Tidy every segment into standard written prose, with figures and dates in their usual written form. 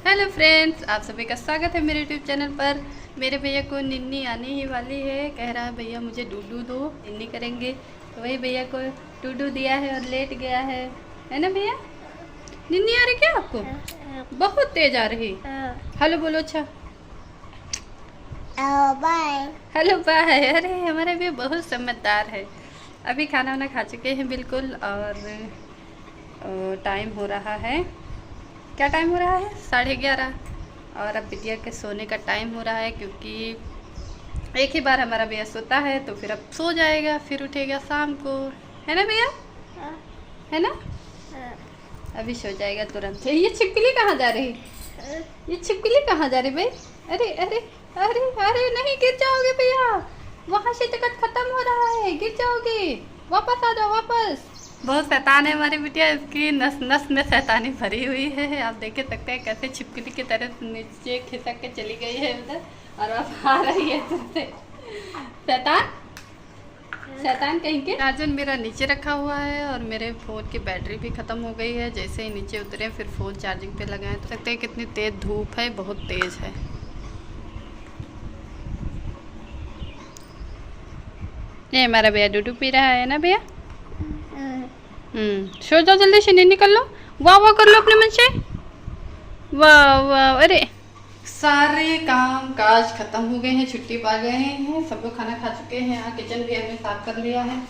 Hello friends, आप सभी का स्वागत है मेरे यूट्यूब चैनल पर। मेरे भैया को निन्नी आने ही वाली है। कह रहा है भैया मुझे डूडू दो, निन्नी करेंगे। तो वही भैया को डूडू दिया है और लेट गया है ना भैया? निन्नी आ रही क्या आपको? बहुत तेज आ रही। हेलो बोलो। अच्छा, बाय। Hello bye. अरे हमारे भैया बहुत समझदार है। अभी खाना वाना खा चुके हैं बिल्कुल। और टाइम हो रहा है, क्या टाइम हो रहा है? 11:30। और अब बिटिया के सोने का टाइम हो रहा है, क्योंकि एक ही बार हमारा भैया सोता है तो फिर अब सो जाएगा, फिर उठेगा शाम को। है ना भैया? है ना? अभी सो जाएगा तुरंत से। ये छिपकली कहाँ जा रही? ये छिपकली कहाँ जा रही भाई? अरे अरे अरे अरे, नहीं गिर जाओगे भैया। वहाँ से टिकट खत्म हो रहा है, गिर जाओगे। वापस आ जाओ, वापस। बहुत शैतान है हमारी बिटिया, इसकी नस नस में शैतानी भरी हुई है। आप देख सकते हैं कैसे छिपकली की तरह नीचे खिसक के चली गई है उधर, और अब आ रही है फिर से। शैतान, शैतान कहीं के। चार्जर मेरा नीचे रखा हुआ है और मेरे फ़ोन की बैटरी भी ख़त्म हो गई है। जैसे ही नीचे उतरे फिर फ़ोन चार्जिंग पे लगाएं तो सकते हैं कितनी तेज़ धूप है, बहुत तेज़ है। ये हमारा भैया दूध पी रहा है ना भैया? सो जाओ जल्दी से, नहीं निकल लो। वाह वाह कर लो अपने मन से। वाह वाह। अरे सारे काम काज खत्म हो गए हैं, छुट्टी पा गए हैं, सब लोग खाना खा चुके हैं। यहाँ किचन भी हमने साफ कर लिया है।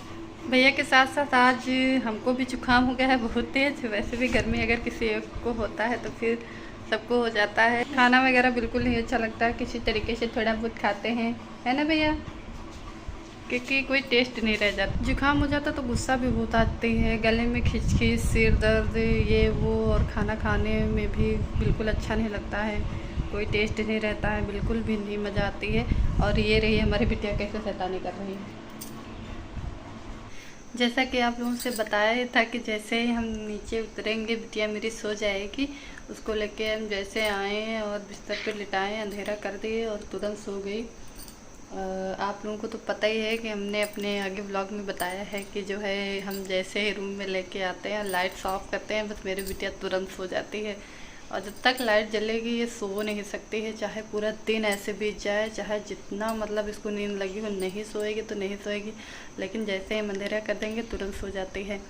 भैया के साथ साथ आज हमको भी जुकाम हो गया है बहुत तेज। वैसे भी गर्मी अगर किसी एक को होता है तो फिर सबको हो जाता है। खाना वगैरह बिल्कुल नहीं अच्छा लगता, किसी तरीके से थोड़ा बहुत खाते हैं, है ना भैया? क्योंकि कोई टेस्ट नहीं रह जाता। जुकाम हो जाता तो गुस्सा भी बहुत आती है, गले में खिंच, सिर दर्द, ये वो, और खाना खाने में भी बिल्कुल अच्छा नहीं लगता है, कोई टेस्ट नहीं रहता है, बिल्कुल भी नहीं मज़ा आती है। और ये रही हमारी बिटिया कैसे शैतानी कर रही है। जैसा कि आप लोगों से बताया था कि जैसे ही हम नीचे उतरेंगे बिटिया मेरी सो जाएगी। उसको लेके हम जैसे आए और बिस्तर पे लिटाएं, अंधेरा कर दिए और तुरंत सो गई। आप लोगों को तो पता ही है कि हमने अपने आगे ब्लॉग में बताया है कि जो है हम जैसे ही रूम में लेके आते हैं, लाइट्स ऑफ करते हैं, बस मेरी बिटिया तुरंत सो जाती है। और जब तक लाइट जलेगी ये सो नहीं सकती है, चाहे पूरा दिन ऐसे बीत जाए, चाहे जितना मतलब इसको नींद लगी हो, नहीं सोएगी तो नहीं सोएगी। लेकिन जैसे ही हम अंधेरा कर देंगे तुरंत सो जाती है।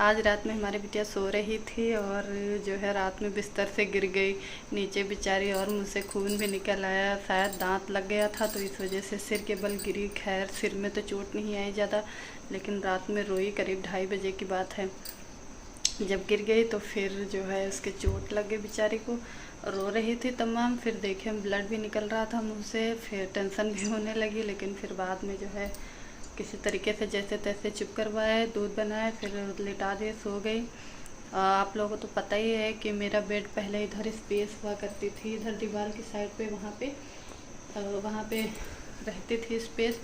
आज रात में हमारी बिटिया सो रही थी और जो है रात में बिस्तर से गिर गई नीचे बेचारी, और मुँह से खून भी निकल आया, शायद दांत लग गया था तो इस वजह से सिर के बल गिरी। खैर सिर में तो चोट नहीं आई ज़्यादा, लेकिन रात में रोई। करीब 2:30 बजे की बात है जब गिर गई, तो फिर जो है उसके चोट लग गई बेचारी को। रो रही थी तमाम। फिर देखे ब्लड भी निकल रहा था मुँह से, फिर टेंशन भी होने लगी। लेकिन फिर बाद में जो है किसी तरीके से जैसे तैसे चुप करवाए, दूध बनाए, फिर लिटा दिए, सो गई। आप लोगों को तो पता ही है कि मेरा बेड पहले इधर स्पेस हुआ करती थी, इधर दीवार की साइड पे, वहाँ पे रहती थी स्पेस।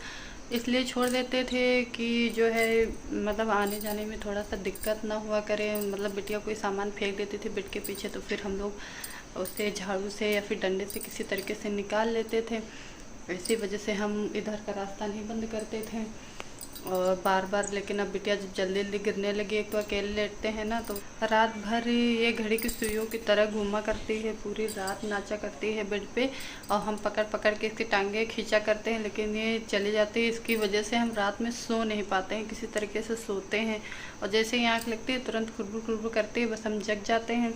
इसलिए छोड़ देते थे कि जो है मतलब आने जाने में थोड़ा सा दिक्कत ना हुआ करे। मतलब बिटिया कोई सामान फेंक देती थी बेड के पीछे तो फिर हम लोग उसे झाड़ू से या फिर डंडे से किसी तरीके से निकाल लेते थे। इसी वजह से हम इधर का रास्ता नहीं बंद करते थे। और बार बार, लेकिन अब बिटिया जब जल्दी जल्दी गिरने लगी, एक तो अकेले लेटते हैं ना, तो रात भर ये घड़ी की सुइयों की तरह घूमा करती है, पूरी रात नाचा करती है बेड पे। और हम पकड़ पकड़ के इसकी टांगें खींचा करते हैं, लेकिन ये चली जाती है। इसकी वजह से हम रात में सो नहीं पाते हैं, किसी तरीके से सोते हैं। और जैसे ही आँख लगती है तुरंत खुरबुर खुरबुर करती है, बस हम जग जाते हैं।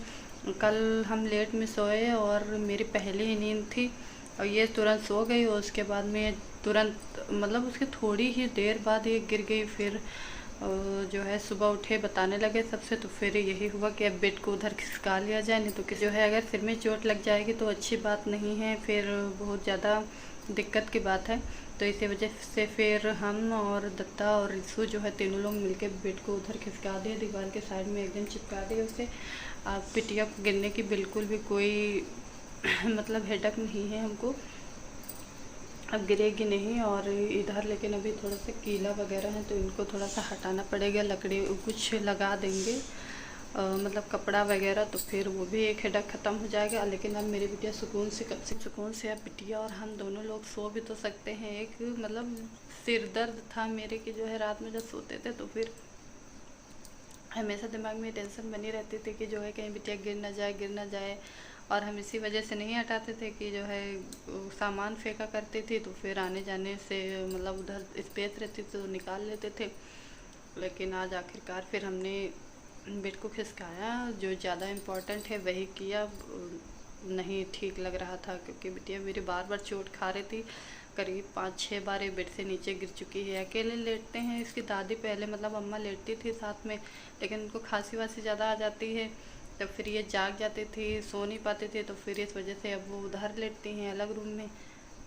कल हम लेट में सोए और मेरी पहली ही नींद थी और ये तुरंत सो गई। और उसके बाद में तुरंत मतलब उसके थोड़ी ही देर बाद ये गिर गई। फिर जो है सुबह उठे बताने लगे सबसे, तो फिर यही हुआ कि अब बेड को उधर खिसका लिया जाए, नहीं तो कि जो है अगर सिर में चोट लग जाएगी तो अच्छी बात नहीं है, फिर बहुत ज़्यादा दिक्कत की बात है। तो इसी वजह से फिर हम और दत्ता और रिसू जो है तीनों लोग मिलके बेड को उधर खिसका दिए, दीवार के साइड में एकदम चिपका दिए उसे। अब बिटिया को गिरने की बिल्कुल भी कोई मतलब हेडक नहीं है हमको, अब गिरेगी नहीं। और इधर लेकिन अभी थोड़ा सा कीला वगैरह है तो इनको थोड़ा सा हटाना पड़ेगा, लकड़ी कुछ लगा देंगे मतलब कपड़ा वगैरह, तो फिर वो भी एक हेडक ख़त्म हो जाएगा। लेकिन अब मेरी बिटिया सुकून से, कब से सुकून से अब बिटिया और हम दोनों लोग सो भी तो सकते हैं। एक मतलब सिर दर्द था मेरे कि जो है रात में जब सोते थे तो फिर हमेशा दिमाग में टेंशन बनी रहती थी कि जो है कहीं बिटिया गिर ना जाए, गिर ना जाए। और हम इसी वजह से नहीं हटाते थे कि जो है सामान फेंका करती थी, तो फिर आने जाने से मतलब उधर स्पेस रहती तो निकाल लेते थे। लेकिन आज आखिरकार फिर हमने बेड को खिसकाया, जो ज़्यादा इम्पोर्टेंट है वही किया। नहीं ठीक लग रहा था क्योंकि बिटिया मेरी बार बार चोट खा रही थी, करीब 5-6 बार ये बेड से नीचे गिर चुकी है। अकेले लेटते हैं, इसकी दादी पहले मतलब अम्मा लेटती थी साथ में, लेकिन उनको खांसी वासी ज़्यादा आ जाती है, तब फिर ये जाग जाती थी, सो नहीं पाते थे, तो फिर इस वजह से अब वो उधर लेटती हैं अलग रूम में,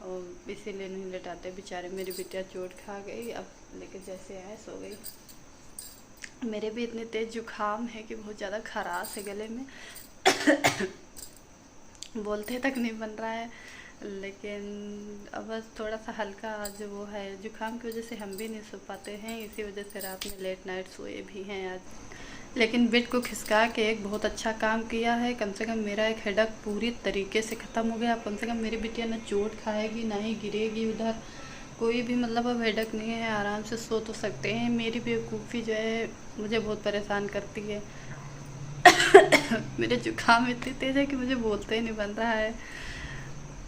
और इसीलिए नहीं लेटाते। बेचारे मेरी बिटिया चोट खा गई, अब लेकिन जैसे आए सो गई। मेरे भी इतने तेज़ जुकाम है कि बहुत ज़्यादा खराश है गले में बोलते तक नहीं बन रहा है, लेकिन अब बस थोड़ा सा हल्का आज वो है। जुकाम की वजह से हम भी नहीं सो पाते हैं, इसी वजह से रात में लेट नाइट सोए भी हैं आज। लेकिन बेड को खिसका के एक बहुत अच्छा काम किया है, कम से कम मेरा एक हेडेक पूरी तरीके से ख़त्म हो गया। कम से कम मेरी बिटिया ना चोट खाएगी ना ही गिरेगी उधर, कोई भी मतलब अब हेडेक नहीं है, आराम से सो तो सकते हैं। मेरी बेवकूफ़ी जो है मुझे बहुत परेशान करती है मेरे जुकाम इतनी तेज़ है कि मुझे बोलते ही नहीं बन रहा है,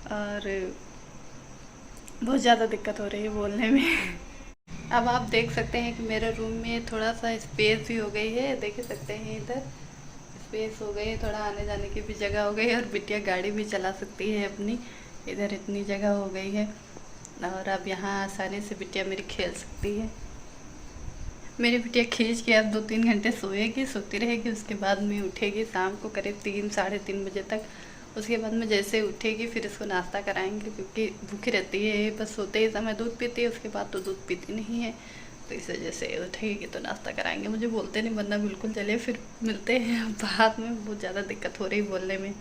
और बहुत ज़्यादा दिक्कत हो रही है बोलने में अब आप देख सकते हैं कि मेरे रूम में थोड़ा सा स्पेस भी हो गई है, देख सकते हैं इधर स्पेस हो गई है, थोड़ा आने जाने की भी जगह हो गई है, और बिटिया गाड़ी भी चला सकती है अपनी, इधर इतनी जगह हो गई है, और अब यहाँ आसानी से बिटिया मेरी खेल सकती है। मेरी बिटिया खींच के अब 2-3 घंटे सोएगी, सोती रहेगी, उसके बाद में उठेगी शाम को करीब 3-3:30 बजे तक। उसके बाद में जैसे उठेगी फिर इसको नाश्ता कराएंगे, क्योंकि भूखी रहती है, बस सोते ही समय दूध पीती है, उसके बाद तो दूध पीती नहीं है, तो इस वजह से उठेगी तो नाश्ता कराएंगे। मुझे बोलते नहीं बनना बिल्कुल। चलिए फिर मिलते हैं बाद में, बहुत ज़्यादा दिक्कत हो रही बोलने में।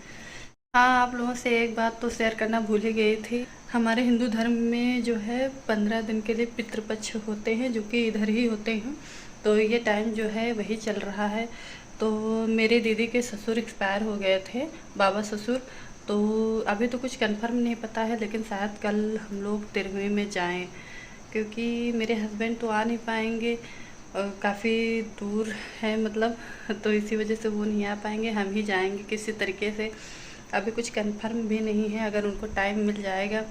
हाँ, आप लोगों से एक बात तो शेयर करना भूल ही गई थी। हमारे हिंदू धर्म में जो है 15 दिन के लिए पितृपक्ष होते हैं, जो कि इधर ही होते हैं, तो ये टाइम जो है वही चल रहा है। तो मेरे दीदी के ससुर एक्सपायर हो गए थे, बाबा ससुर, तो अभी तो कुछ कंफर्म नहीं पता है, लेकिन शायद कल हम लोग तिरहुई में जाएं, क्योंकि मेरे हस्बैंड तो आ नहीं पाएंगे, काफ़ी दूर है मतलब, तो इसी वजह से वो नहीं आ पाएंगे, हम ही जाएंगे किसी तरीके से। अभी कुछ कंफर्म भी नहीं है, अगर उनको टाइम मिल जाएगा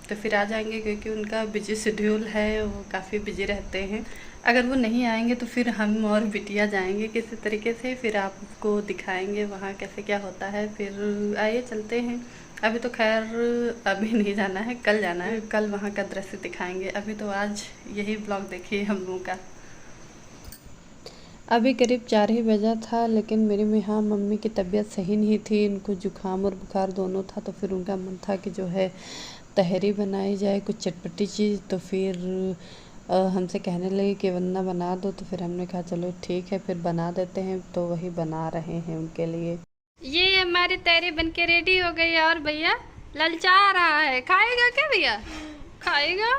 तो फिर आ जाएंगे, क्योंकि उनका बिजी शेड्यूल है, वो काफ़ी बिजी रहते हैं। अगर वो नहीं आएंगे तो फिर हम और बिटिया जाएंगे किसी तरीके से, फिर आपको दिखाएंगे वहाँ कैसे क्या होता है। फिर आइए चलते हैं। अभी तो खैर अभी नहीं जाना है, कल जाना है, कल वहाँ का दृश्य दिखाएंगे। अभी तो आज यही ब्लॉग देखिए हम लोगों का। अभी करीब 4 ही बजा था, लेकिन मेरी यहाँ मम्मी की तबीयत सही नहीं थी, उनको जुकाम और बुखार दोनों था, तो फिर उनका मन था कि जो है तहरी बनाई जाए, कुछ चटपटी चीज़। तो फिर हमसे कहने लगे कि वरना बना दो, तो फिर हमने कहा चलो ठीक है फिर बना देते हैं, तो वही बना रहे हैं उनके लिए। ये हमारी तहरी बनके रेडी हो गई है, और भैया ललचा रहा है। खाएगा क्या भैया? खाएगा?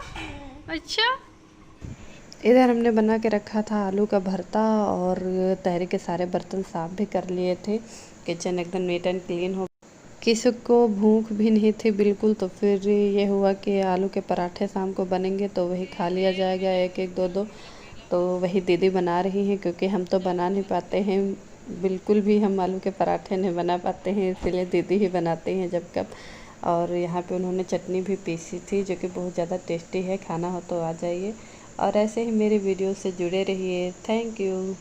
अच्छा। इधर हमने बना के रखा था आलू का भरता, और तहरी के सारे बर्तन साफ भी कर लिए थे, किचन एकदम नीट एंड क्लीन हो। किसी को भूख भी नहीं थी बिल्कुल, तो फिर ये हुआ कि आलू के पराठे शाम को बनेंगे तो वही खा लिया जाएगा, एक एक दो दो। तो वही दीदी बना रही हैं, क्योंकि हम तो बना नहीं पाते हैं बिल्कुल भी, हम आलू के पराठे नहीं बना पाते हैं, इसीलिए दीदी ही बनाती हैं जब कब। और यहाँ पे उन्होंने चटनी भी पीसी थी, जो कि बहुत ज़्यादा टेस्टी है, खाना हो तो आ जाइए, और ऐसे ही मेरे वीडियो से जुड़े रहिए। Thank you.